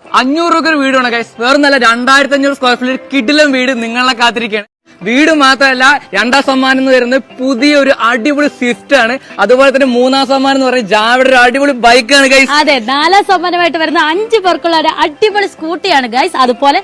500 രൂപ വീടാണ് ഗൈസ്. വേറെ നല്ല 2500 സ്ക്വയർ ഫീറ്റ് കിടിലം വീട് നിങ്ങളെ കാത്തിരിക്കുകയാണ്. വീട് മാത്രമല്ല, രണ്ടാം സമ്മാനം എന്ന് പറയുന്നത് പുതിയൊരു അടിപൊളി സ്വിഫ്റ്റ് ആണ്. അതുപോലെ തന്നെ മൂന്നാം സമ്മാനം എന്ന് പറയുന്നത് ജാവയുടെ ഒരു അടിപൊളി ബൈക്കാണ് ഗൈസ്. അതെ, 4ാം സമ്മാനമായിട്ട് വരുന്ന 5 പേർക്കുള്ള ഒരു അടിപൊളി സ്കൂട്ടിയാണ് ഗൈസ്. അതുപോലെ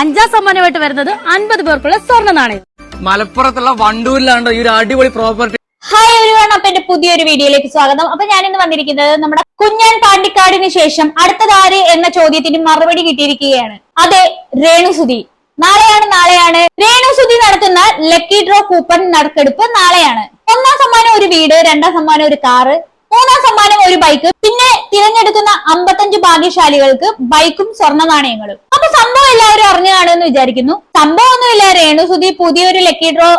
5ാം സമ്മാനമായിട്ട് വരുന്നത് 50 പേർക്കുള്ള സ്വർണ്ണ നാണയം. മലപ്പുറത്തുള്ള വണ്ടൂരിലാണ് ഈ ഒരു അടിപൊളി പ്രോപ്പർട്ടി. ഹായ് എവരിവൺ, അപ്പൊ എന്റെ പുതിയൊരു വീഡിയോയിലേക്ക് സ്വാഗതം. അപ്പൊ ഞാനിന്ന് വന്നിരിക്കുന്നത് നമ്മുടെ കുഞ്ഞൻ പാണ്ടിക്കാടിന് ശേഷം അടുത്തതാര് എന്ന ചോദ്യത്തിന് മറുപടി കിട്ടിയിരിക്കുകയാണ്. അതെ, രേണുസുതി. നാളെയാണ് രേണുസുതി നടത്തുന്ന ലക്കി ഡ്രോ കൂപ്പൺ നറുക്കെടുപ്പ് നാളെയാണ്. 1ാം സമ്മാനം ഒരു വീട്, 2ാം സമ്മാനം ഒരു കാറ്, 3ാം സമ്മാനം ഒരു ബൈക്ക്, പിന്നെ തിരഞ്ഞെടുക്കുന്ന 55 ഭാഗ്യശാലികൾക്ക് ബൈക്കും സ്വർണ്ണ നാണയങ്ങളും. അപ്പൊ സംഭവം എല്ലാവരും അറിഞ്ഞു കാണുമെന്ന് വിചാരിക്കുന്നു. സംഭവമൊന്നുമില്ല, രേണുസുതി പുതിയൊരു ലക്കി ഡ്രോ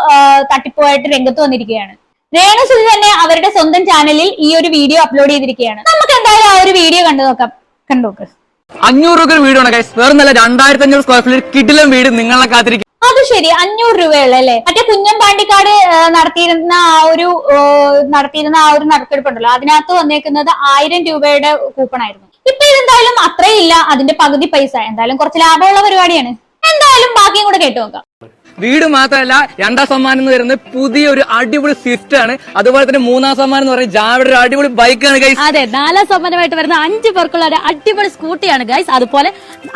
തട്ടിപ്പുമായിട്ട് രംഗത്ത് വന്നിരിക്കുകയാണ്. രേണുസുതി തന്നെ അവരുടെ സ്വന്തം ചാനലിൽ ഈ ഒരു വീഡിയോ അപ്ലോഡ് ചെയ്തിരിക്കുകയാണ്. നമുക്ക് എന്തായാലും ആ ഒരു വീഡിയോ കണ്ടുനോക്ക്. 500 രൂപ വീടാണ് ഗൈസ്. വേറെ നല്ല 2500 സ്ക്വയർ ഫീറ്റ് കിടിലം വീട് നിങ്ങളെ കാത്തിരിക്കും. അത് ശരി, 500 രൂപയുള്ള അല്ലേ? മറ്റേ കുഞ്ഞൻ പാണ്ടിക്കാട് നടത്തിയിരുന്ന ആ ഒരു നറുക്കെടുപ്പുണ്ടല്ലോ, അതിനകത്ത് വന്നേക്കുന്നത് 1000 രൂപയുടെ കൂപ്പൺ ആയിരുന്നു. ഇപ്പൊ ഇതെന്തായാലും അത്രയില്ല, അതിന്റെ പകുതി പൈസ. എന്തായാലും കുറച്ച് ലാഭമുള്ള പരിപാടിയാണ്. എന്തായാലും ബാക്കിയും കൂടെ കേട്ടു നോക്കാം. വീട് മാത്രമല്ല, 2ാം സമ്മാനം എന്ന് പറയുന്നത് പുതിയൊരു അടിപൊളി സ്വിഫ്റ്റ് ആണ്. അതുപോലെ തന്നെ 3ാം സമ്മാനം എന്ന് പറയുന്നത് ജാവയുടെ ഒരു അടിപൊളി ബൈക്കാണ് ഗൈസ്. അതെ, 4ാം സമ്മാനമായിട്ട് വരുന്ന 5 പേർക്കുള്ള ഒരു അടിപൊളി സ്കൂട്ടിയാണ് ഗൈസ്. അതുപോലെ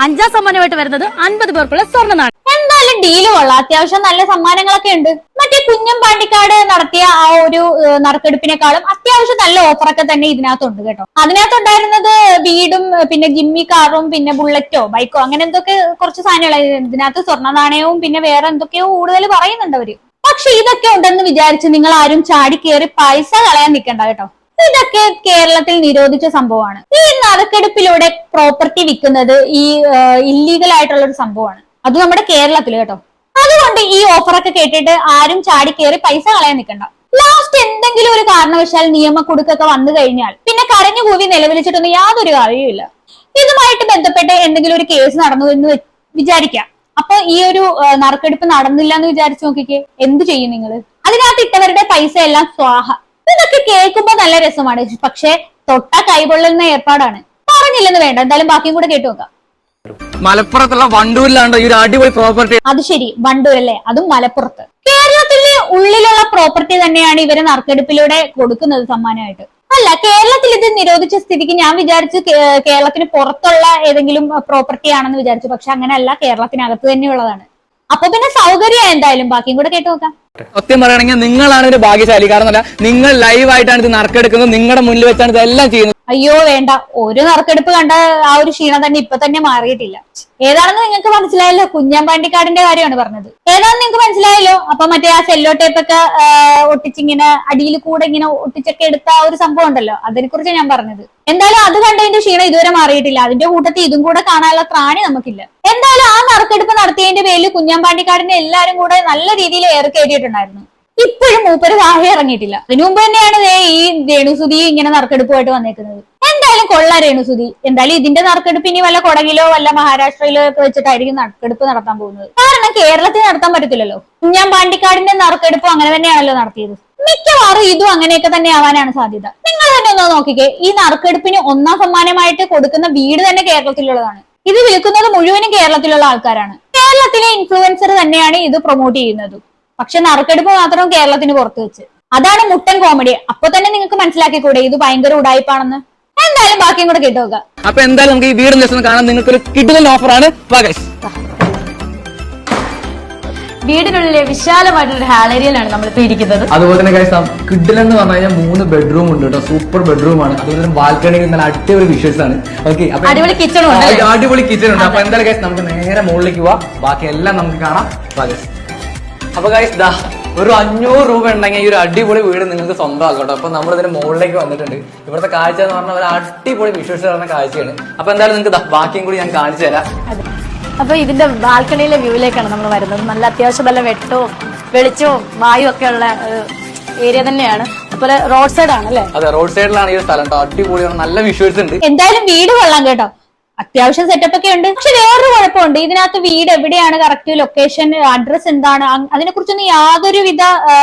5ാം സമ്മാനമായിട്ട് വരുന്നത് 50 പേർക്കുള്ള സ്വർണ്ണ നാണയം. എന്തായാലും ഡീല് കൊള്ളാം, അത്യാവശ്യം നല്ല സമ്മാനങ്ങളൊക്കെ ഉണ്ട്. മറ്റേ കുഞ്ഞൻ പാണ്ടിക്കാട് നടത്തിയ ആ ഒരു നറുക്കെടുപ്പിനെക്കാളും അത്യാവശ്യം നല്ല ഓഫറൊക്കെ തന്നെ ഇതിനകത്തുണ്ട് കേട്ടോ. അതിനകത്തുണ്ടായിരുന്നത് വീടും പിന്നെ ജിമ്മി കാറും പിന്നെ ബുള്ളറ്റോ ബൈക്കോ അങ്ങനെ എന്തൊക്കെ കുറച്ച് സാധനങ്ങൾ. ഇതിനകത്ത് സ്വർണ്ണ നാണയവും പിന്നെ വേറെ എന്തൊക്കെയോ കൂടുതൽ പറയുന്നുണ്ട് അവര്. പക്ഷെ ഇതൊക്കെ ഉണ്ടെന്ന് വിചാരിച്ച് നിങ്ങൾ ആരും ചാടി കയറി പൈസ കളയാൻ നിൽക്കണ്ട കേട്ടോ. ഇതൊക്കെ കേരളത്തിൽ നിരോധിച്ച സംഭവമാണ്. ഈ നറുക്കെടുപ്പിലൂടെ പ്രോപ്പർട്ടി വിൽക്കുന്നത് ഈ ഇല്ലീഗൽ ആയിട്ടുള്ള ഒരു സംഭവമാണ്. അത് നമ്മുടെ കേരളത്തിൽ കേട്ടോ. അതുകൊണ്ട് ഈ ഓഫറൊക്കെ കേട്ടിട്ട് ആരും ചാടി കയറി പൈസ കളയാൻ നിൽക്കണ്ട. ലാസ്റ്റ് എന്തെങ്കിലും ഒരു കാരണവശാൽ നിയമക്കുടുക്കൊക്കെ വന്നു കഴിഞ്ഞാൽ പിന്നെ കരഞ്ഞു കൂവി നിലവിളിച്ചിട്ടൊന്നും യാതൊരു കാര്യവുമില്ല. ഇതുമായിട്ട് ബന്ധപ്പെട്ട് എന്തെങ്കിലും ഒരു കേസ് നടന്നു എന്ന് വിചാരിക്കാം. അപ്പൊ ഈ ഒരു നറുക്കെടുപ്പ് നടന്നില്ല എന്ന് വിചാരിച്ചു നോക്കിക്കേ, എന്ത് ചെയ്യും നിങ്ങൾ? അതിനകത്ത് ഇട്ടവരുടെ പൈസ എല്ലാം സ്വാഹ. ഇതൊക്കെ കേൾക്കുമ്പോ നല്ല രസമാണ്, പക്ഷെ തൊട്ട കൈകൊള്ളുന്ന ഏർപ്പാടാണ്. പറഞ്ഞില്ലെന്ന് വേണ്ട, എന്തായാലും ബാക്കിയും കൂടെ കേട്ടു നോക്കാം. മലപ്പുറത്തുള്ള വണ്ടൂരിലാണ് ഈ ഒരു അടിപൊളി പ്രോപ്പർട്ടി. അത് ശരി, വണ്ടൂർ അല്ലേ? അതും മലപ്പുറത്ത്. കേരളത്തിലെ ഉള്ളിലുള്ള പ്രോപ്പർട്ടി തന്നെയാണ് ഇവര് നറുക്കെടുപ്പിലൂടെ കൊടുക്കുന്നത് സമ്മാനമായിട്ട്. അല്ല, കേരളത്തിൽ ഇത് നിരോധിച്ച സ്ഥിതിക്ക് ഞാൻ വിചാരിച്ചു കേരളത്തിന് പുറത്തുള്ള ഏതെങ്കിലും പ്രോപ്പർട്ടി ആണെന്ന് വിചാരിച്ചു. പക്ഷെ അങ്ങനെയല്ല, കേരളത്തിനകത്ത് തന്നെയുള്ളതാണ്. അപ്പൊ പിന്നെ സൗകര്യം. എന്തായാലും ബാക്കിയും കൂടെ കേട്ടു നോക്കാം. സത്യം പറയുകയാണെങ്കിൽ നിങ്ങളാണ് ഒരു ഭാഗ്യശാലി. കാരണം നിങ്ങൾ ലൈവായിട്ടാണ് ഇത് നറുക്കെടുക്കുന്നത്, നിങ്ങളുടെ മുന്നിൽ വെച്ചാണ് ഇതെല്ലാം ചെയ്യുന്നത്. അയ്യോ വേണ്ട, ഒരു നറുക്കെടുപ്പ് കണ്ട ആ ഒരു ക്ഷീണം തന്നെ ഇപ്പൊ തന്നെ മാറിയിട്ടില്ല. ഏതാണെന്ന് നിങ്ങൾക്ക് മനസ്സിലായല്ലോ, കുഞ്ഞൻ പാണ്ടിക്കാടിന്റെ കാര്യമാണ് പറഞ്ഞത്. ഏതാണെന്ന് നിങ്ങൾക്ക് മനസ്സിലായല്ലോ. അപ്പൊ മറ്റേ ആ സെല്ലോ ടേപ്പൊക്കെ ഒട്ടിച്ചിങ്ങനെ അടിയിൽ കൂടെ ഇങ്ങനെ ഒട്ടിച്ചൊക്കെ എടുത്ത ആ ഒരു സംഭവം ഉണ്ടല്ലോ, അതിനെ കുറിച്ച് ഞാൻ പറഞ്ഞത്. എന്തായാലും അത് കണ്ടതിന്റെ ക്ഷീണം ഇതുവരെ മാറിയിട്ടില്ല. അതിന്റെ കൂട്ടത്തിൽ ഇതും കൂടെ കാണാനുള്ള ത്രാണി നമുക്കില്ല. എന്തായാലും ആ നറുക്കെടുപ്പ് നടത്തിയതിന്റെ പേരിൽ കുഞ്ഞൻ പാണ്ടിക്കാടിനെ എല്ലാരും കൂടെ നല്ല രീതിയിൽ ഏറെ കയറ്റിയിട്ടുണ്ടായിരുന്നു. ഇപ്പോഴും മൂപ്പര് താഴെ ഇറങ്ങിയിട്ടില്ല. അതിനു മുമ്പ് തന്നെയാണ് ഈ രേണുസുതി ഇങ്ങനെ നറുക്കെടുപ്പുമായിട്ട് വന്നേക്കുന്നത്. എന്തായാലും കൊള്ളാം രേണുസുതി. എന്തായാലും ഇതിന്റെ നറുക്കെടുപ്പ് ഇനി വല്ല കൊടകിലോ വല്ല മഹാരാഷ്ട്രയിലോ ഒക്കെ വെച്ചിട്ടായിരിക്കും നറുക്കെടുപ്പ് നടത്താൻ പോകുന്നത്. കാരണം കേരളത്തിൽ നടത്താൻ പറ്റത്തില്ലല്ലോ. കുഞ്ഞൻ പാണ്ടിക്കാടിന്റെ നറുക്കെടുപ്പ് അങ്ങനെ തന്നെയാണല്ലോ നടത്തിയത്. മിക്കവാറും ഇതും അങ്ങനെയൊക്കെ തന്നെ ആവാനാണ് സാധ്യത. നിങ്ങൾ തന്നെ ഒന്ന് നോക്കിക്കേ, ഈ നറുക്കെടുപ്പിന് 1ാം സമ്മാനമായിട്ട് കൊടുക്കുന്ന വീട് തന്നെ കേരളത്തിലുള്ളതാണ്. ഇത് വിൽക്കുന്നത് മുഴുവനും കേരളത്തിലുള്ള ആൾക്കാരാണ്. കേരളത്തിലെ ഇൻഫ്ലുവൻസർ തന്നെയാണ് ഇത് പ്രൊമോട്ട് ചെയ്യുന്നത്. പക്ഷെ നറുക്കെടുപ്പ് മാത്രം കേരളത്തിന് പുറത്ത് വെച്ച്. അതാണ് മുട്ടൻ കോമഡി. അപ്പൊ തന്നെ നിങ്ങൾക്ക് മനസ്സിലാക്കിക്കൂടെ ഇത് ഭയങ്കര ഉടായ്പാണെന്ന്. എന്തായാലും ബാക്കിയും കൂടെ കേട്ടു നോക്കാം. അപ്പൊ എന്തായാലും നമുക്ക് ഈ വീടും ജസ്റ്റ് കാണാൻ നിങ്ങൾക്ക് ഒരു കിടിലൻ ഓഫറാണ്. വീടിനുള്ളിലെ വിശാലമായിട്ടുള്ള ഹാൾ ഏരിയയിലാണ് നമ്മളിപ്പോ ഇരിക്കുന്നത്. അതുപോലെ തന്നെ കിഡിലൻ എന്ന് പറഞ്ഞു കഴിഞ്ഞാൽ 3 ബെഡ്റൂം ഉണ്ട് കേട്ടോ. സൂപ്പർ ബെഡ്റൂം ആണ്. അതുപോലെ തന്നെ ബാൽക്കണി നല്ല അടിപൊളി വിഷ്വൽസ് ആണ്. ഓക്കെ, അടിപൊളി കിച്ചൺ ഉണ്ട്. അടിപൊളി കിച്ചൺ ഉണ്ട്. അപ്പൊ എന്തായാലും ഗൈസ് നമുക്ക് നേരെ മുകളിലേക്ക് പോവാം, ബാക്കി എല്ലാം നമുക്ക് കാണാം. അപ്പൊ ഗൈസ് ദാ ഒരു 500 രൂപ ഉണ്ടെങ്കിൽ ഈ ഒരു അടിപൊളി വീട് നിങ്ങൾക്ക് സ്വന്തമാക്കട്ടോ. അപ്പൊ നമ്മൾ ഇതിന്റെ മുകളിലേക്ക് വന്നിട്ടുണ്ട്. ഇവിടുത്തെ കാഴ്ച എന്ന് പറഞ്ഞാൽ ഒരു അടിപൊളി വിഷ്വൽസ് പറഞ്ഞ കാഴ്ചയാണ്. അപ്പൊ എന്തായാലും നിങ്ങൾക്ക് ബാക്കിയും കൂടി ഞാൻ കാണിച്ചു തരാം. അപ്പൊ ഇതിന്റെ ബാൽക്കണിയിലെ വ്യൂവിലേക്കാണ് നമ്മൾ വരുന്നത്. നല്ല അത്യാവശ്യം നല്ല വെട്ടവും വെളിച്ചവും വായു ഒക്കെ ഉള്ള ഏരിയ തന്നെയാണ്. അതുപോലെ റോഡ് സൈഡ് ആണ് അല്ലേ? അതെ, റോഡ് സൈഡിലാണ് ഈ സ്ഥലം കേട്ടോ. അടിപൊളിയാണ്, നല്ല വിഷ്വൽസ് ഉണ്ട്. എന്തായാലും വീട് കൊള്ളാം കേട്ടോ. അത്യാവശ്യം സെറ്റപ്പ് ഒക്കെ ഉണ്ട്. പക്ഷെ വേറൊരു കുഴപ്പമുണ്ട്, ഇതിനകത്ത് വീട് എവിടെയാണ്, കറക്റ്റ് ലൊക്കേഷൻ, അഡ്രസ് എന്താണ്, അതിനെ കുറിച്ചൊന്നും യാതൊരുവിധ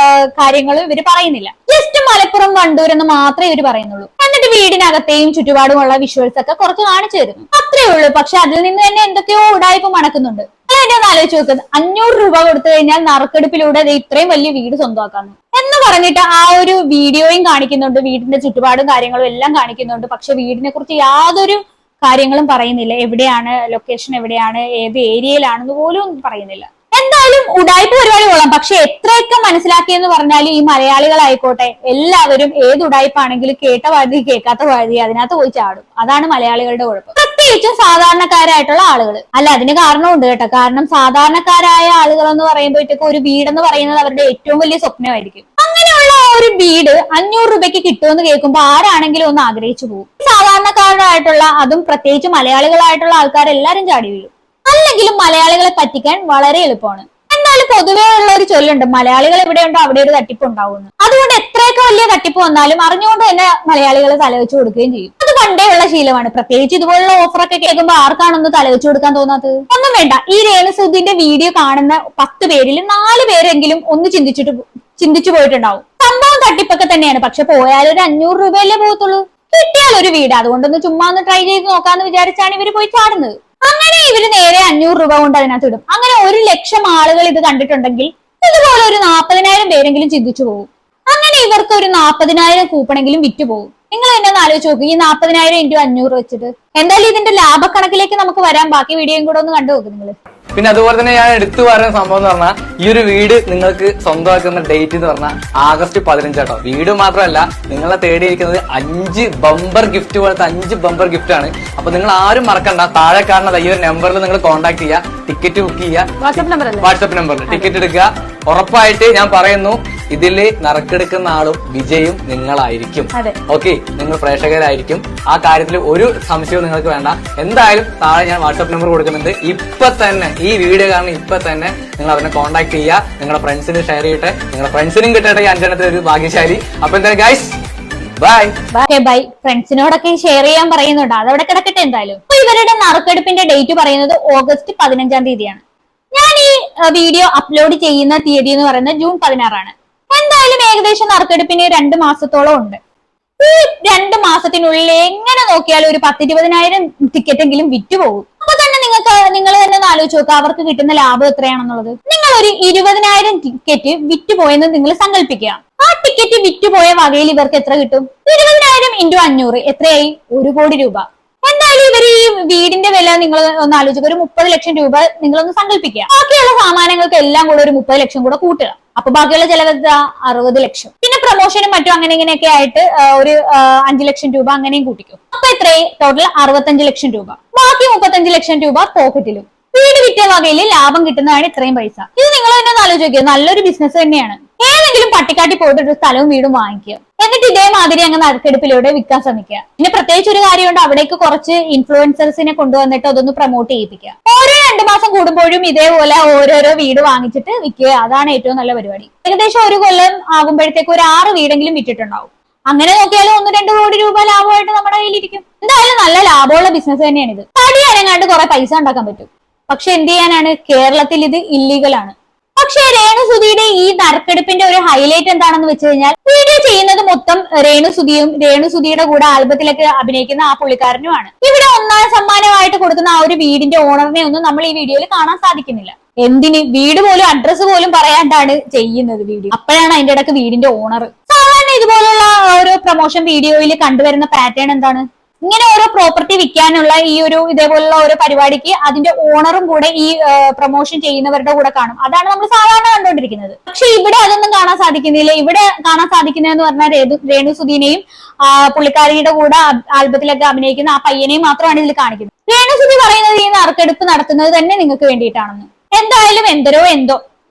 കാര്യങ്ങളും ഇവര് പറയുന്നില്ല. ജസ്റ്റ് മലപ്പുറം വണ്ടൂർ എന്ന് മാത്രമേ ഇവര് പറയുന്നുള്ളൂ. എന്നിട്ട് വീടിനകത്തെയും ചുറ്റുപാടുമുള്ള വിഷ്വൽസ് ഒക്കെ കുറച്ച് കാണിച്ചു തരുന്നു. അത്രേ അത്രേ ഉള്ളൂ. പക്ഷെ അതിൽ നിന്ന് തന്നെ എന്തൊക്കെയോ ഉടായ്പ മണക്കുന്നുണ്ട്. എന്നെ ഒന്ന് ആലോചിച്ച് നോക്കുന്നത്, 500 രൂപ കൊടുത്തു കഴിഞ്ഞാൽ നറുക്കെടുപ്പിലൂടെ ഇത്രയും വലിയ വീട് സ്വന്തമാക്കാന്ന് എന്ന് പറഞ്ഞിട്ട് ആ ഒരു വീഡിയോയും കാണിക്കുന്നുണ്ട്, വീടിന്റെ ചുറ്റുപാടും കാര്യങ്ങളും എല്ലാം കാണിക്കുന്നുണ്ട്. പക്ഷെ വീടിനെ കുറിച്ച് യാതൊരു കാര്യങ്ങളും പറയുന്നില്ല. എവിടെയാണ് ലൊക്കേഷൻ, എവിടെയാണ്, ഏത് ഏരിയയിലാണെന്ന് പോലും പറയുന്നില്ല. എന്തായാലും ഉടായ്പ പരിപാടി കൊള്ളാം. പക്ഷെ എത്രയൊക്കെ മനസ്സിലാക്കിയെന്ന് പറഞ്ഞാലും ഈ മലയാളികളായിക്കോട്ടെ എല്ലാവരും ഏത് ഉടായ്പാണെങ്കിലും കേട്ട പാതി കേൾക്കാത്ത പാതി അതിനകത്ത് പോയി ചാടും. അതാണ് മലയാളികളുടെ കുഴപ്പം, പ്രത്യേകിച്ചും സാധാരണക്കാരായിട്ടുള്ള ആളുകൾ. അല്ല, അതിന് കാരണമുണ്ട് കേട്ടോ. കാരണം സാധാരണക്കാരായ ആളുകൾ എന്ന് പറയുമ്പോഴത്തേക്ക് ഒരു വീടെന്ന് പറയുന്നത് അവരുടെ ഏറ്റവും വലിയ സ്വപ്നമായിരിക്കും. അങ്ങനെയുള്ള ഒരു വീട് 500 രൂപയ്ക്ക് കിട്ടുമെന്ന് കേൾക്കുമ്പോൾ ആരാണെങ്കിലും ഒന്ന് ആഗ്രഹിച്ചു പോകും. സാധാരണക്കാരായിട്ടുള്ള, അതും പ്രത്യേകിച്ച് മലയാളികളായിട്ടുള്ള ആൾക്കാരെല്ലാരും ചാടി വീഴും. അല്ലെങ്കിലും മലയാളികളെ പറ്റിക്കാൻ വളരെ എളുപ്പമാണ്. എന്നാലും പൊതുവേ ഉള്ള ഒരു ചൊല്ലുണ്ട്, മലയാളികൾ എവിടെയുണ്ടോ അവിടെ ഒരു തട്ടിപ്പ് ഉണ്ടാവുന്നു. അതുകൊണ്ട് എത്രയൊക്കെ വലിയ തട്ടിപ്പ് വന്നാലും അറിഞ്ഞുകൊണ്ട് തന്നെ മലയാളികൾ തലവെച്ച് കൊടുക്കുകയും ചെയ്യും. അത് പണ്ടേ ഉള്ള ശീലമാണ്. പ്രത്യേകിച്ച് ഇതുപോലുള്ള ഓഫറൊക്കെ കേൾക്കുമ്പോൾ ആർക്കാണൊന്ന് തലവെച്ച് കൊടുക്കാൻ തോന്നാത്തത്? ഒന്നും വേണ്ട, ഈ രേണുസുധിന്റെ വീഡിയോ കാണുന്ന 10 പേരിൽ 4 പേരെങ്കിലും ഒന്ന് ചിന്തിച്ചു പോയിട്ടുണ്ടാവും. സംഭവം തട്ടിപ്പൊക്കെ തന്നെയാണ്. പക്ഷെ പോയാലും ഒരു 500 രൂപയല്ലേ പോകത്തുള്ളൂ. കിട്ടിയാൽ ഒരു വീട്, അതുകൊണ്ടൊന്ന് ചുമ്മാ ഒന്ന് ട്രൈ ചെയ്ത് നോക്കാന്ന് വിചാരിച്ചാണ് ഇവര് പോയി ചാടുന്നത്. അങ്ങനെ ഇവര് നേരെ 500 രൂപ കൊണ്ട് അതിനകത്ത് ഇടും. അങ്ങനെ 1,00,000 ആളുകൾ ഇത് കണ്ടിട്ടുണ്ടെങ്കിൽ ഇതുപോലെ ഒരു 40,000 പേരെങ്കിലും ചിന്തിച്ചു പോകും. അങ്ങനെ ഇവർക്ക് ഒരു 40,000 കൂപ്പണെങ്കിലും വിറ്റ് പോകും. നിങ്ങൾ തന്നെ ഒന്ന് ആലോചിച്ച് നോക്കും, ഈ 40,000 × 500 വെച്ചിട്ട്. എന്തായാലും ഇതിന്റെ ലാഭക്കണക്കിലേക്ക് നമുക്ക് വരാൻ, ബാക്കി വീഡിയോയും കൂടെ ഒന്ന് കണ്ടു നോക്കും നിങ്ങൾ. പിന്നെ അതുപോലെ തന്നെ ഞാൻ എടുത്തു പറയുന്ന സംഭവം എന്ന് പറഞ്ഞാൽ, ഈ ഒരു വീട് നിങ്ങൾക്ക് സ്വന്തമാക്കുന്ന ഡേറ്റ് എന്ന് പറഞ്ഞാൽ ആഗസ്റ്റ് 15 കേട്ടോ. വീട് മാത്രമല്ല, നിങ്ങളെ തേടിയിരിക്കുന്നത് 5 ബമ്പർ ഗിഫ്റ്റ് പോലത്തെ 5 ബമ്പർ ഗിഫ്റ്റ് ആണ്. അപ്പൊ നിങ്ങൾ ആരും മറക്കണ്ട, താഴെ കാണുന്നത് ഈ ഒരു നമ്പറിൽ നിങ്ങൾ കോൺടാക്ട് ചെയ്യുക, ടിക്കറ്റ് ബുക്ക് ചെയ്യുക. വാട്സ്ആപ്പ് നമ്പറിൽ ടിക്കറ്റ് എടുക്കുക. ഉറപ്പായിട്ട് ഞാൻ പറയുന്നു, ഇതില് നറുക്കെടുക്കുന്ന ആളും വിജയും നിങ്ങളായിരിക്കും. ഓക്കെ, നിങ്ങൾ പ്രേക്ഷകരായിരിക്കും. ആ കാര്യത്തിൽ ഒരു സംശയവും നിങ്ങൾക്ക് വേണ്ട. എന്തായാലും താഴെ ഞാൻ വാട്സ്ആപ്പ് നമ്പർ കൊടുക്കുന്നുണ്ട്. ഇപ്പൊ തന്നെ ഈ വീഡിയോ കാരണം ഇപ്പൊ തന്നെ നിങ്ങൾ അവരെ കോൺടാക്ട് ചെയ്യുക. നിങ്ങളുടെ ഫ്രണ്ട്സിന് ഷെയർ ചെയ്യട്ടെ, നിങ്ങളുടെ ഫ്രണ്ട്സിനും കിട്ടട്ടെ ഈ 5 എണ്ണത്തിൽ ഒരു ഭാഗ്യശാലി. അപ്പൊ എന്തായാലും ഗൈസ് ബൈ. ഫ്രണ്ട്സിനോടൊക്കെ ഷെയർ ചെയ്യാൻ പറയുന്നുണ്ട്, അതവിടെ കിടക്കട്ടെ. എന്തായാലും ഇവരുടെ നറുക്കെടുപ്പിന്റെ ഡേറ്റ് പറയുന്നത് ഓഗസ്റ്റ് 15 തീയതിയാണ്. ഞാൻ ഈ വീഡിയോ അപ്ലോഡ് ചെയ്യുന്ന തീയതി എന്ന് പറയുന്നത് ജൂൺ 16. എന്തായാലും ഏകദേശം നറുക്കെടുപ്പിന് 2 മാസത്തോളം ഉണ്ട്. ഈ 2 മാസത്തിനുള്ളിൽ എങ്ങനെ നോക്കിയാലും ഒരു 10-20,000 ടിക്കറ്റ് എങ്കിലും വിറ്റുപോകും. അപ്പൊ തന്നെ നിങ്ങൾ തന്നെ ഒന്ന് ആലോചിച്ച് നോക്കുക, അവർക്ക് കിട്ടുന്ന ലാഭം എത്രയാണെന്നുള്ളത്. നിങ്ങൾ ഒരു 20,000 ടിക്കറ്റ് വിറ്റുപോയെന്ന് നിങ്ങൾ സങ്കല്പിക്കുക. ആ ടിക്കറ്റ് വിറ്റുപോയ വകയിൽ ഇവർക്ക് എത്ര കിട്ടും? 20,000 × 500 എത്രയായി? 1 കോടി രൂപ. എന്തായാലും ഇവർ ഈ വീടിന്റെ വില നിങ്ങൾ ഒന്ന് ആലോചിക്കുക, ഒരു 30 ലക്ഷം രൂപ നിങ്ങളൊന്ന് സങ്കല്പിക്കുക. ബാക്കിയുള്ള സാമാനങ്ങൾക്ക് എല്ലാം കൂടെ ഒരു 30 ലക്ഷം കൂടെ കൂട്ടുക. അപ്പൊ ബാക്കിയുള്ള ചെലവ് 60 ലക്ഷം. പിന്നെ പ്രൊമോഷനും മറ്റും അങ്ങനെ ഇങ്ങനെയൊക്കെ ആയിട്ട് ഒരു 5 ലക്ഷം രൂപ അങ്ങനെയും കൂട്ടിക്കും. അപ്പൊ എത്രയും ടോട്ടൽ 65 ലക്ഷം രൂപ. ബാക്കി 35 ലക്ഷം രൂപ പോക്കറ്റിലും. വീട് വിറ്റ വകയിൽ ലാഭം കിട്ടുന്നതാണ് ഇത്രയും പൈസ. ഇത് നിങ്ങൾ തന്നെ ഒന്ന് ആലോചിക്കുക, നല്ലൊരു ബിസിനസ് തന്നെയാണ്. ഏതെങ്കിലും പട്ടിക്കാട്ടി പോയിട്ട് ഒരു സ്ഥലവും വീടും വാങ്ങിക്കുക, എന്നിട്ട് ഇതേമാതിരി അങ്ങ് നറുക്കെടുപ്പിലൂടെ വിൽക്കാൻ ശ്രമിക്കുക. പിന്നെ പ്രത്യേകിച്ച് ഒരു കാര്യമുണ്ട്, അവിടേക്ക് കുറച്ച് ഇൻഫ്ലുവൻസേഴ്സിനെ കൊണ്ടുവന്നിട്ട് അതൊന്ന് പ്രൊമോട്ട് ചെയ്യിപ്പിക്കുക. ഓരോ 2 മാസം കൂടുമ്പോഴും ഇതേപോലെ ഓരോരോ വീട് വാങ്ങിച്ചിട്ട് വിൽക്കുക. അതാണ് ഏറ്റവും നല്ല പരിപാടി. ഏകദേശം 1 കൊല്ലം ആകുമ്പോഴത്തേക്ക് ഒരു 6 വീടെങ്കിലും വിറ്റിട്ടുണ്ടാവും. അങ്ങനെ നോക്കിയാലും 1-2 കോടി രൂപ ലാഭമായിട്ട് നമ്മുടെ കയ്യിലിരിക്കും. എന്തായാലും നല്ല ലാഭമുള്ള ബിസിനസ് തന്നെയാണിത്. തടി അനങ്ങാണ്ട് കുറെ പൈസ ഉണ്ടാക്കാൻ പറ്റും. പക്ഷെ എന്ത് ചെയ്യാനാണ്, കേരളത്തിൽ ഇത് ഇല്ലീഗലാണ്. പക്ഷെ രേണുസുധിയുടെ ഈ നറുക്കെടുപ്പിന്റെ ഒരു ഹൈലൈറ്റ് എന്താണെന്ന് വെച്ച് കഴിഞ്ഞാൽ, വീഡിയോ ചെയ്യുന്നത് മൊത്തം രേണുസുധിയും രേണുസുധിയുടെ കൂടെ ആൽബത്തിലൊക്കെ അഭിനയിക്കുന്ന ആ പുള്ളിക്കാരനുമാണ്. ഇവിടെ 1ാം സമ്മാനമായിട്ട് കൊടുക്കുന്ന ആ ഒരു വീടിന്റെ ഓണറിനെ ഒന്നും നമ്മൾ ഈ വീഡിയോയിൽ കാണാൻ സാധിക്കുന്നില്ല. എന്തിന്? വീട് പോലും അഡ്രസ്സ് പോലും പറയാണ്ടാണ് ചെയ്യുന്നത് വീഡിയോ. അപ്പോഴാണ് അതിന്റെ ഇടയ്ക്ക് വീടിന്റെ ഓണർ. സാധാരണ ഇതുപോലുള്ള ഓരോ പ്രൊമോഷൻ വീഡിയോയിൽ കണ്ടുവരുന്ന പാറ്റേൺ എന്താണ്? ഇങ്ങനെ ഓരോ പ്രോപ്പർട്ടി വിൽക്കാനുള്ള ഈ ഒരു ഇതേപോലുള്ള ഓരോ പരിപാടിക്ക് അതിന്റെ ഓണറും കൂടെ ഈ പ്രൊമോഷൻ ചെയ്യുന്നവരുടെ കൂടെ കാണും. അതാണ് നമ്മൾ സാധാരണ കണ്ടുകൊണ്ടിരിക്കുന്നത്. പക്ഷെ ഇവിടെ അതൊന്നും കാണാൻ സാധിക്കുന്നില്ല. ഇവിടെ കാണാൻ സാധിക്കുന്നതെന്ന് പറഞ്ഞാൽ രേണുസുധിനെയും പുള്ളിക്കാരിയുടെ കൂടെ ആൽബത്തിലൊക്കെ അഭിനയിക്കുന്ന ആ പയ്യനെയും മാത്രമാണ് ഇതിൽ കാണിക്കുന്നത്. രേണുസുധി പറയുന്നത് ഈ നറുക്കെടുപ്പ് നടത്തുന്നത് തന്നെ നിങ്ങൾക്ക് വേണ്ടിയിട്ടാണെന്ന്. എന്തായാലും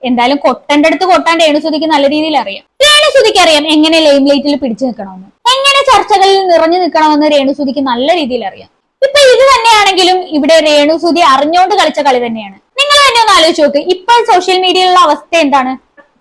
എന്തായാലും കൊട്ടന്റെ അടുത്ത് കൊട്ടാൻ രേണുസുധിക്ക് നല്ല രീതിയിൽ അറിയാം. രേണുസുധിക്ക് അറിയാം എങ്ങനെ ലൈം ലൈറ്റിൽ പിടിച്ചു നിൽക്കണമെന്ന്, എങ്ങനെ ചർച്ചകളിൽ നിറഞ്ഞു നിൽക്കണമെന്ന് രേണുസുധിക്ക് നല്ല രീതിയിൽ അറിയാം. ഇപ്പൊ ഇത് തന്നെയാണെങ്കിലും ഇവിടെ രേണുസുധി അറിഞ്ഞുകൊണ്ട് കളിച്ച കളി തന്നെയാണ്. നിങ്ങൾ തന്നെ ഒന്ന് ആലോചിച്ച് നോക്ക്, ഇപ്പോൾ സോഷ്യൽ മീഡിയയിലുള്ള അവസ്ഥ എന്താണ്?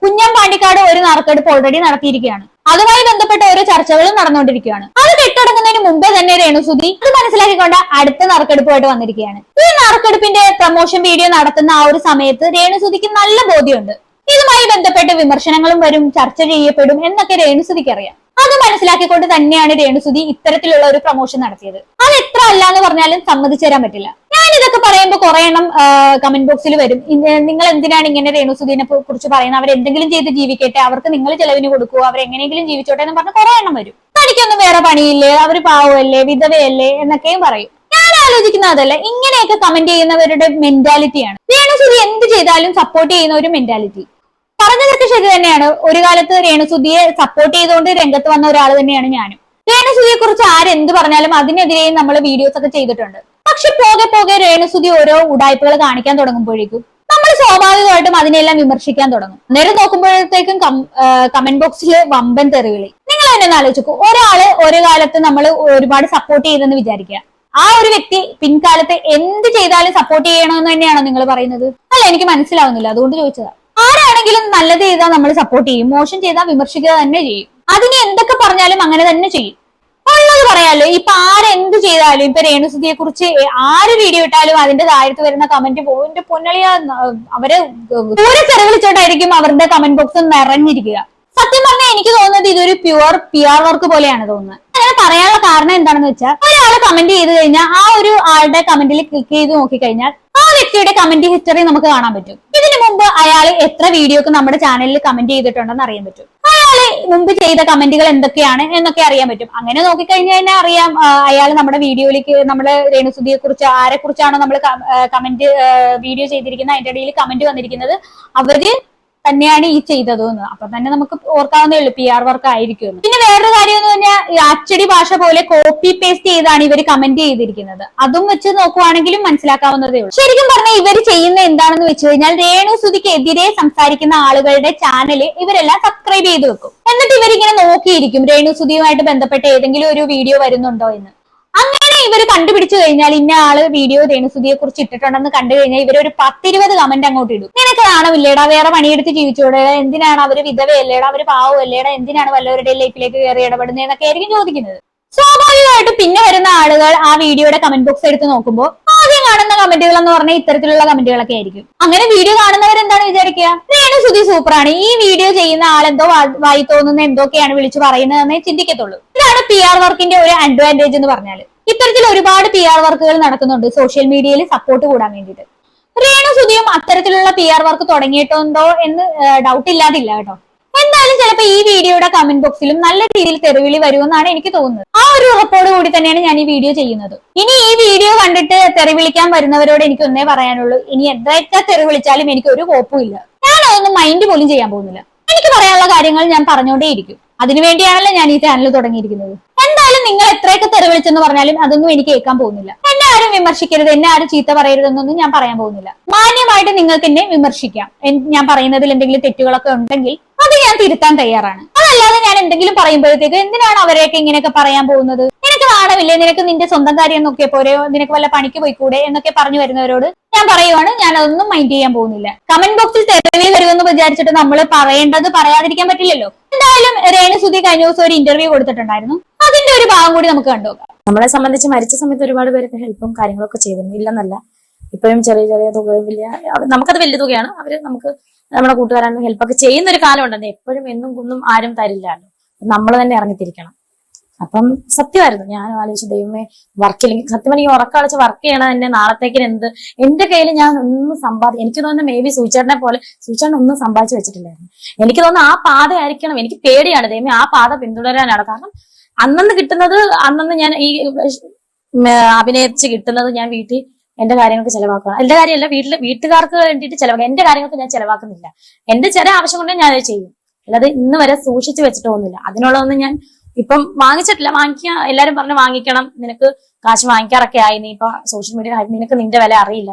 കുഞ്ഞൻ പാണ്ടിക്കാട് ഒരു നറുക്കെടുപ്പ് ഓൾറെഡി നടത്തിയിരിക്കുകയാണ്. അതുമായി ബന്ധപ്പെട്ട ഓരോ ചർച്ചകളും നടന്നുകൊണ്ടിരിക്കുകയാണ്. അത് കെട്ടടങ്ങുന്നതിന് മുമ്പേ തന്നെ രേണുസുധി അത് മനസ്സിലാക്കിക്കൊണ്ട് അടുത്ത നറുക്കെടുപ്പുമായിട്ട് വന്നിരിക്കുകയാണ്. ഈ നറുക്കെടുപ്പിന്റെ പ്രൊമോഷൻ വീഡിയോ നടത്തുന്ന ആ ഒരു സമയത്ത് രേണുസുധിക്ക് നല്ല ബോധ്യമുണ്ട്. ഇതുമായി ബന്ധപ്പെട്ട് വിമർശനങ്ങളും വരും, ചർച്ച ചെയ്യപ്പെടും എന്നൊക്കെ രേണുസുധിക്ക് അറിയാം. അത് മനസ്സിലാക്കിക്കൊണ്ട് തന്നെയാണ് രേണുസുധി ഇത്തരത്തിലുള്ള ഒരു പ്രൊമോഷൻ നടത്തിയത്. അത് എത്ര അല്ല എന്ന് പറഞ്ഞാലും സമ്മതിച്ചു തരാൻ പറ്റില്ല. ഞാൻ ഇതൊക്കെ പറയുമ്പോൾ കുറെ എണ്ണം കമന്റ് ബോക്സിൽ വരും, നിങ്ങൾ എന്തിനാണ് ഇങ്ങനെ രേണുസുധീനെ കുറിച്ച് പറയുന്നത്, അവരെന്തെങ്കിലും ചെയ്ത് ജീവിക്കട്ടെ, അവർക്ക് നിങ്ങൾ ചെലവിന് കൊടുക്കുക, അവരെങ്ങനെയെങ്കിലും ജീവിച്ചോട്ടെ എന്ന് പറഞ്ഞ് കുറെ എണ്ണം വരും. തനിക്കൊന്നും വേറെ പണിയില്ലേ, അവര് പാവമല്ലേ, വിധവയല്ലേ എന്നൊക്കെയും പറയും. ഞാൻ ആലോചിക്കുന്ന അതല്ല, ഇങ്ങനെയൊക്കെ കമന്റ് ചെയ്യുന്നവരുടെ മെന്റാലിറ്റിയാണ്. രേണുസുധി എന്ത് ചെയ്താലും സപ്പോർട്ട് ചെയ്യുന്ന ഒരു മെന്റാലിറ്റി. പറഞ്ഞതൊക്കെ ശരി തന്നെയാണ്. ഒരു കാലത്ത് രേണുസുധിയെ സപ്പോർട്ട് ചെയ്തുകൊണ്ട് രംഗത്ത് വന്ന ഒരാൾ തന്നെയാണ് ഞാനും. രേണുസുധിയെ കുറിച്ച് ആരെന്ത് പറഞ്ഞാലും അതിനെതിരെയും നമ്മൾ വീഡിയോസ് ഒക്കെ ചെയ്തിട്ടുണ്ട്. പക്ഷെ പോകെ പോകെ രേണുസുധി ഓരോ ഉടായ്പകൾ കാണിക്കാൻ തുടങ്ങുമ്പോഴേക്കും നമ്മൾ സ്വാഭാവികമായിട്ടും അതിനെല്ലാം വിമർശിക്കാൻ തുടങ്ങും. നേരെ നോക്കുമ്പോഴത്തേക്കും കമന്റ് ബോക്സിൽ വമ്പൻ തെറിവിളി. നിങ്ങൾ തന്നെ ആലോചിച്ചു, ഒരാള് ഒരു കാലത്ത് നമ്മൾ ഒരുപാട് സപ്പോർട്ട് ചെയ്തെന്ന് വിചാരിക്കുക, ആ ഒരു വ്യക്തി പിൻകാലത്ത് എന്ത് ചെയ്താലും സപ്പോർട്ട് ചെയ്യണമെന്ന് തന്നെയാണോ നിങ്ങൾ പറയുന്നത്? അല്ല, എനിക്ക് മനസ്സിലാവുന്നില്ല, അതുകൊണ്ട് ചോദിച്ചതാ. ആരാണെങ്കിലും നല്ലത് ചെയ്താൽ നമ്മൾ സപ്പോർട്ട് ചെയ്യും, മോശം ചെയ്താൽ വിമർശിക്കുക തന്നെ ചെയ്യും. അതിന് എന്തൊക്കെ പറഞ്ഞാലും അങ്ങനെ തന്നെ ചെയ്യും. ഉള്ളത് പറയാലോ, ഇപ്പൊ ആരെന്ത് ചെയ്താലും, ഇപ്പൊ രേണുസുധിയെ കുറിച്ച് ആര് വീഡിയോ ഇട്ടാലും അതിന്റെ താഴത്ത് വരുന്ന കമന്റ് പോയിന്റ് പൊന്നളിയ, അവര് പൂരെ തെറിവിളിച്ചോണ്ടായിരിക്കും അവരുടെ കമന്റ് ബോക്സ് നിറഞ്ഞിരിക്കുക. സത്യം പറഞ്ഞാൽ എനിക്ക് തോന്നുന്നത് ഇതൊരു പ്യുവർ PR വർക്ക് പോലെയാണ് തോന്നുന്നത്. അങ്ങനെ പറയാനുള്ള കാരണം എന്താണെന്ന് വെച്ചാൽ, ഒരാള് കമന്റ് ചെയ്ത് കഴിഞ്ഞാൽ ആ ഒരു ആളുടെ കമന്റിൽ ക്ലിക്ക് ചെയ്ത് നോക്കിക്കഴിഞ്ഞാൽ ആ വ്യക്തിയുടെ കമന്റ് ഹിസ്റ്ററി നമുക്ക് കാണാൻ പറ്റും. ഇതിനു മുമ്പ് അയാൾ എത്ര വീഡിയോക്ക് നമ്മുടെ ചാനലിൽ കമന്റ് ചെയ്തിട്ടുണ്ടെന്ന് അറിയാൻ പറ്റും. അയാള് മുമ്പ് ചെയ്ത കമന്റുകൾ എന്തൊക്കെയാണ് എന്നൊക്കെ അറിയാൻ പറ്റും. അങ്ങനെ നോക്കിക്കഴിഞ്ഞാൽ തന്നെ അറിയാം അയാൾ നമ്മുടെ വീഡിയോയിലേക്ക്, നമ്മുടെ രേണുസുധിയെ കുറിച്ച് ആരെ കുറിച്ചാണോ നമ്മൾ കമന്റ് വീഡിയോ ചെയ്തിരിക്കുന്നത് അതിന്റെ ഇടയിൽ കമന്റ് വന്നിരിക്കുന്നത് അവര് തന്നെയാണ് ഈ ചെയ്തതെന്ന്. അപ്പൊ തന്നെ നമുക്ക് ഓർക്കാവുന്നേ ഉള്ളൂ PR വർക്ക് ആയിരിക്കും. പിന്നെ വേറൊരു കാര്യം എന്ന് പറഞ്ഞാൽ അച്ചടി ഭാഷ പോലെ കോപ്പി പേസ്റ്റ് ചെയ്താണ് ഇവർ കമന്റ് ചെയ്തിരിക്കുന്നത്. അതും വെച്ച് നോക്കുവാണെങ്കിലും മനസ്സിലാക്കാവുന്നതേ ഉള്ളൂ. ശരിക്കും പറഞ്ഞാൽ ഇവർ ചെയ്യുന്ന എന്താണെന്ന് വെച്ച് കഴിഞ്ഞാൽ, രേണുസുധിക്കെതിരെ സംസാരിക്കുന്ന ആളുകളുടെ ചാനല് ഇവരെല്ലാം സബ്സ്ക്രൈബ് ചെയ്ത് വെക്കും. എന്നിട്ട് ഇവരിങ്ങനെ നോക്കിയിരിക്കും രേണുസുധിയുമായിട്ട് ബന്ധപ്പെട്ട ഏതെങ്കിലും ഒരു വീഡിയോ വരുന്നുണ്ടോ എന്ന്. അങ്ങനെ ഇവർ കണ്ടുപിടിച്ചു കഴിഞ്ഞാൽ ഇന്ന ആള് വീഡിയോ രേണുസുധിയെ കുറിച്ച് ഇട്ടിട്ടുണ്ടെന്ന് കണ്ടു കഴിഞ്ഞാൽ ഇവർ ഒരു 10-20 കമന്റ് അങ്ങോട്ട് ഇടും. നിനക്ക് നാണമില്ലേടാ, വേറെ പണിയെടുത്ത് ജീവിച്ചോടെ, എന്തിനാണ് അവര് വിധവയല്ലേടാ, അവര് പാവമല്ലേടാ, എന്തിനാണ് വല്ലവരുടെ ലൈഫിലേക്ക് കയറി ഇടപെടുന്നതെന്നൊക്കെ ആയിരിക്കും ചോദിക്കുന്നത്. സ്വാഭാവികമായിട്ടും പിന്നെ വരുന്ന ആളുകൾ ആ വീഡിയോയുടെ കമന്റ് ബോക്സ് എടുത്ത് നോക്കുമ്പോൾ ആദ്യം കാണുന്ന കമന്റുകൾ എന്ന് പറഞ്ഞാൽ ഇത്തരത്തിലുള്ള കമന്റുകളൊക്കെ ആയിരിക്കും. അങ്ങനെ വീഡിയോ കാണുന്നവർ എന്താണ് വിചാരിക്കുക, രേണുസുധി സൂപ്പറാണ്, ഈ വീഡിയോ ചെയ്യുന്ന ആളെന്തോ വായി തോന്നുന്ന എന്തൊക്കെയാണ് വിളിച്ചു പറയുന്നതെന്നേ ചിന്തിക്കത്തുള്ളൂ. ഇതാണ് PR വർക്കിന്റെ ഒരു അഡ്വാൻറ്റേജ് എന്ന് പറഞ്ഞാൽ. ഇത്തരത്തിൽ ഒരുപാട് PR വർക്കുകൾ നടക്കുന്നുണ്ട് സോഷ്യൽ മീഡിയയിൽ സപ്പോർട്ട് കൂടാൻ വേണ്ടിയിട്ട്. രേണുസുധിയും അത്തരത്തിലുള്ള PR വർക്ക് തുടങ്ങിയിട്ടുണ്ടോ എന്ന് ഡൗട്ട് ഇല്ലാതില്ല കേട്ടോ. എന്തായാലും ചിലപ്പോൾ ഈ വീഡിയോയുടെ കമന്റ് ബോക്സിലും നല്ല രീതിയിൽ തെറിവിളി വരുമെന്നാണ് എനിക്ക് തോന്നുന്നത്. ആ ഒരു ഉറപ്പോട് കൂടി തന്നെയാണ് ഞാൻ ഈ വീഡിയോ ചെയ്യുന്നത്. ഇനി ഈ വീഡിയോ കണ്ടിട്ട് തെറിവിളിക്കാൻ വരുന്നവരോട് എനിക്ക് ഒന്നേ പറയാനുള്ളൂ, ഇനി എന്തൊക്കെ തെറിവിളിച്ചാലും എനിക്ക് ഒരു കുഴപ്പമില്ല. ഞാൻ അതൊന്നും മൈൻഡ് പോലും ചെയ്യാൻ പോകുന്നില്ല. എനിക്ക് പറയാനുള്ള കാര്യങ്ങൾ ഞാൻ പറഞ്ഞുകൊണ്ടേയിരിക്കും. അതിനുവേണ്ടിയാണല്ലോ ഞാൻ ഈ ചാനൽ തുടങ്ങിയിരിക്കുന്നത്. എന്തായാലും നിങ്ങൾ എത്രയൊക്കെ തെറിവിളിച്ചെന്ന് പറഞ്ഞാലും അതൊന്നും എനിക്ക് കേൾക്കാൻ പോകുന്നില്ല. എന്നെ ആരും വിമർശിക്കരുത്, എന്നെ ആരും ചീത്ത പറയരുതെന്നൊന്നും ഞാൻ പറയാൻ പോകുന്നില്ല. മാന്യമായിട്ട് നിങ്ങൾക്ക് എന്നെ വിമർശിക്കാം. ഞാൻ പറയുന്നതിൽ എന്തെങ്കിലും തെറ്റുകളൊക്കെ ഉണ്ടെങ്കിൽ അത് ഞാൻ തിരുത്താൻ തയ്യാറാണ്. അതല്ലാതെ ഞാൻ എന്തെങ്കിലും പറയുമ്പോഴത്തേക്ക് എന്തിനാണ് അവരെയൊക്കെ ഇങ്ങനെയൊക്കെ പറയാൻ പോകുന്നത്, നിനക്ക് നാണമില്ലേ, നിനക്ക് നിന്റെ സ്വന്തം കാര്യം നോക്കിയ പോരെ, നിനക്ക് വല്ല പണിക്ക് പോയിക്കൂടെ എന്നൊക്കെ പറഞ്ഞു വരുന്നവരോട് ഞാൻ പറയുവാണ്, ഞാൻ അതൊന്നും മൈൻഡ് ചെയ്യാൻ പോകുന്നില്ല. കമന്റ് ബോക്സിൽ തെറിവിളി വരുമെന്ന് വിചാരിച്ചിട്ട് നമ്മൾ പറയേണ്ടത് പറയാതിരിക്കാൻ പറ്റില്ലല്ലോ. എന്തായാലും രേണുസുധി കഴിഞ്ഞ ദിവസം ഒരു ഇന്റർവ്യൂ കൊടുത്തിട്ടുണ്ടായിരുന്നു. അതിന്റെ ഒരു ഭാഗം കൂടി നമുക്ക് കണ്ടുനോക്കാം. നമ്മളെ സംബന്ധിച്ച് മരിച്ച സമയത്ത് ഒരുപാട് പേരൊക്കെ ഹെൽപ്പും കാര്യങ്ങളൊക്കെ ചെയ്തിരുന്നു, ഇല്ലെന്നല്ല. ഇപ്പോഴും ചെറിയ ചെറിയ തുകയും വലിയ, നമുക്കത് വലിയ തുകയാണ്. അവര് നമുക്ക് നമ്മുടെ കൂട്ടുകാരാണ് ഹെൽപ്പൊക്കെ ചെയ്യുന്ന ഒരു കാലം ഉണ്ടെന്ന്. എപ്പോഴും എന്നും കുന്നും ആരും തരില്ലല്ലോ, നമ്മൾ തന്നെ ഇറങ്ങിത്തിരിക്കണം. അപ്പം സത്യമായിരുന്നു, ഞാൻ ആലോചിച്ചു ദൈവമേ വർക്കില്ലെങ്കിൽ സത്യം പറഞ്ഞാൽ ഉറക്കളച്ച് വർക്ക് ചെയ്യണം തന്നെ നാളത്തേക്ക് എന്റെ കയ്യിൽ ഞാൻ ഒന്നും എനിക്ക് തോന്നുന്നു മേ ബി സൂചേട്ടനെ പോലെ സൂചേട്ടൻ ഒന്നും സമ്പാദിച്ചു വെച്ചിട്ടില്ലായിരുന്നു. എനിക്ക് തോന്നുന്നു ആ പാത ആയിരിക്കണം. എനിക്ക് പേടിയാണ് ദൈവമേ ആ പാത പിന്തുടരാനാണ്. കാരണം അന്നന്ന് കിട്ടുന്നത്, അന്നന്ന് ഞാൻ ഈ അഭിനയിച്ച് കിട്ടുന്നത് ഞാൻ വീട്ടിൽ എന്റെ കാര്യങ്ങൾക്ക് ചെലവാക്കണം. എന്റെ കാര്യമല്ല, വീട്ടുകാർക്ക് വേണ്ടിയിട്ട് ചെലവാക്കുക. എന്റെ കാര്യങ്ങൾക്ക് ഞാൻ ചെലവാക്കുന്നില്ല. എന്റെ ചില ആവശ്യം കൊണ്ട് ഞാൻ അത് ചെയ്യും, അല്ലാതെ ഇന്ന് വരെ സൂക്ഷിച്ചു വെച്ചിട്ട് പോകുന്നില്ല. അതിനുള്ളതൊന്നും ഞാൻ ഇപ്പം വാങ്ങിച്ചിട്ടില്ല. എല്ലാരും പറഞ്ഞു വാങ്ങിക്കണം, നിനക്ക് കാശ് വാങ്ങിക്കാറൊക്കെ ആയി, നീ ഇപ്പൊ സോഷ്യൽ മീഡിയ നിനക്ക് നിന്റെ വില അറിയില്ല.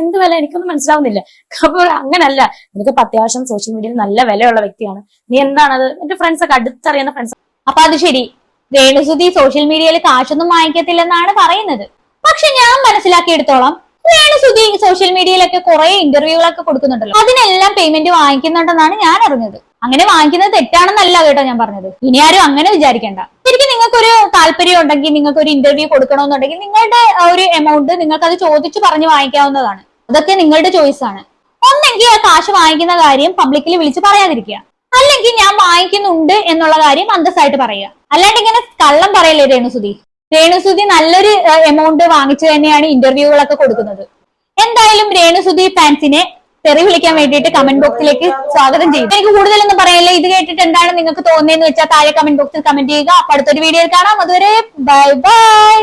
എന്ത് വില എനിക്കൊന്നും മനസ്സിലാവുന്നില്ല. അപ്പോൾ അങ്ങനല്ല, നിനക്ക് അത്യാവശ്യം സോഷ്യൽ മീഡിയയിൽ നല്ല വിലയുള്ള വ്യക്തിയാണ് നീ. എന്താണത്? എന്റെ ഫ്രണ്ട്സ് ഒക്കെ അടുത്തറിയുന്ന ഫ്രണ്ട്സ്. അപ്പൊ അത് ശരി, രേണുസുധി സോഷ്യൽ മീഡിയയിൽ കാശൊന്നും വാങ്ങിക്കത്തില്ലെന്നാണ് പറയുന്നത്. പക്ഷെ ഞാൻ മനസ്സിലാക്കിയെടുത്തോളം രേണുസുധി സോഷ്യൽ മീഡിയയിലൊക്കെ കുറെ ഇന്റർവ്യൂകളൊക്കെ കൊടുക്കുന്നുണ്ടല്ലോ, അതിനെല്ലാം പേയ്മെന്റ് വാങ്ങിക്കുന്നുണ്ടെന്നാണ് ഞാൻ അറിഞ്ഞത്. അങ്ങനെ വാങ്ങിക്കുന്നത് തെറ്റാണെന്നല്ല കേട്ടോ ഞാൻ പറഞ്ഞത്. ഇനി ആരും അങ്ങനെ വിചാരിക്കേണ്ട. ശരിക്കും നിങ്ങൾക്കൊരു താല്പര്യം ഉണ്ടെങ്കിൽ, നിങ്ങൾക്ക് ഒരു ഇന്റർവ്യൂ കൊടുക്കണമെന്നുണ്ടെങ്കിൽ നിങ്ങളുടെ ഒരു എമൗണ്ട് നിങ്ങൾക്ക് അത് ചോദിച്ചു പറഞ്ഞ് വാങ്ങിക്കാവുന്നതാണ്. അതൊക്കെ നിങ്ങളുടെ ചോയ്സ് ആണ്. ഒന്നെങ്കിൽ ആ കാശ് വാങ്ങിക്കുന്ന കാര്യം പബ്ലിക്കിൽ വിളിച്ച് പറയാതിരിക്കുക, അല്ലെങ്കിൽ ഞാൻ വാങ്ങിക്കുന്നുണ്ട് എന്നുള്ള കാര്യം അന്തസ്സായിട്ട് പറയുക. അല്ലാണ്ട് ഇങ്ങനെ കള്ളം പറയല്ലേ രേണുസുധി. രേണുസുതി നല്ലൊരു എമൗണ്ട് വാങ്ങിച്ചു തന്നെയാണ് ഇന്റർവ്യൂകളൊക്കെ കൊടുക്കുന്നത്. എന്തായാലും രേണുസുതി ഫാൻസിനെ തെറി വിളിക്കാൻ വേണ്ടിയിട്ട് കമന്റ് ബോക്സിലേക്ക് സ്വാഗതം ചെയ്യും. എനിക്ക് കൂടുതലൊന്നും പറയല്ല. ഇത് കേട്ടിട്ട് എന്താണ് നിങ്ങൾക്ക് തോന്നുന്നതെന്ന് വെച്ചാൽ താഴെ കമന്റ് ബോക്സിൽ കമന്റ് ചെയ്യുക. അപ്പൊ അടുത്തൊരു വീഡിയോയിൽ കാണാം. അതുവരെ ബൈ ബൈ.